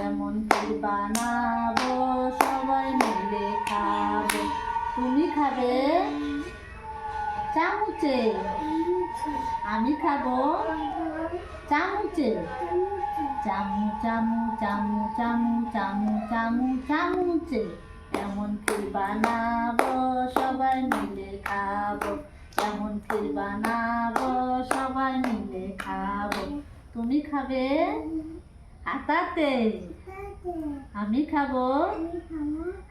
এমন ক্ষীর বানাবো সবাই মিলে খাবো। তুমি খাবে চামচে, আমি খাবো চামচে। চামু চামু চামু চামু চামু চামু চামচে। এমন ক্ষীর বানাবো সবাই মিলে খাবো। এমন ক্ষীর বানাবো সবাই মিলে খাবো। তুমি খাবে হাতাতে, আমি খাবো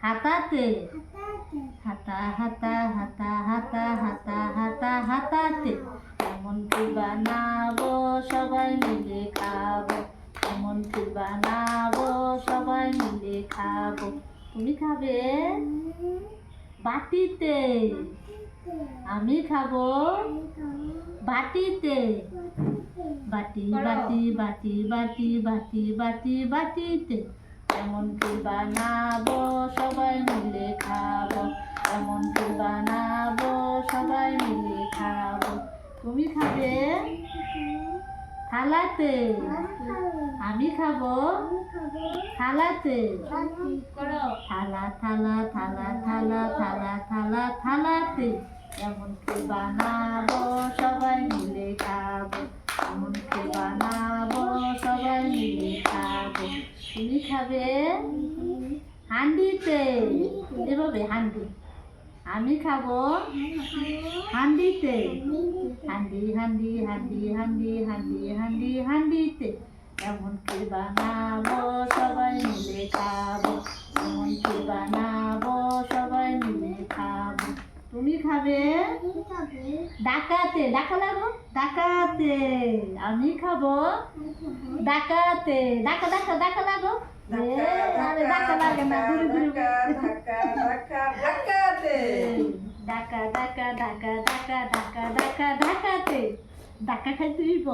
হাতাতে। হাতা হাতা হাতা হাতা হাতা হাতা হাতাতে। এমন ক্ষীর বানাবো সবাই মিলে খাবো। এমন ক্ষীর বানাবো সবাই মিলে খাবো। তুমি খাবে বাটিতে, আমি খাবো বাটিতে। বাটি বাটি বাটি বাটি বাটি বাটি বাটিতে। এমন ক্ষীর বানাবো সবাই মিলে খাবো। এমন ক্ষীর বানাবো সবাই মিলে খাবো। তুমি খাবে থালাতে, আমি খাবো থালাতে। থালা থালা থালা থালা থালা থালা থালাতে। এমন ক্ষীর বানাবো সবাই মিলে খাবো। এমন ক্ষীর বানাবো সবাই মিলে খাবো। তুমি খাবে হান্ডিতে, এভাবে হান্ডি। আমি খাবো হান্ডিতে। হান্ডি হান্ডি হান্ডি হান্ডি হান্ডি হান্ডি হান্ডিতে। এমন ক্ষীর বানাবো সবাই মিলে খাবো। এমন ক্ষীর বানাবো সবাই মিলে খাবো। তুমি খাবে ডাকাতে, ডাকা লাগো ডাকাতে। আমি খাবো ডাকাতে। ডাকা ডাকা ডাকা লাগো। ডাকা লাগে না, ঘুরে ঘুরে ডাকা ডাকা ডাকা ডাকা ডাকা ডাকা ডাকাতে। ডাকা খাইতে দিব।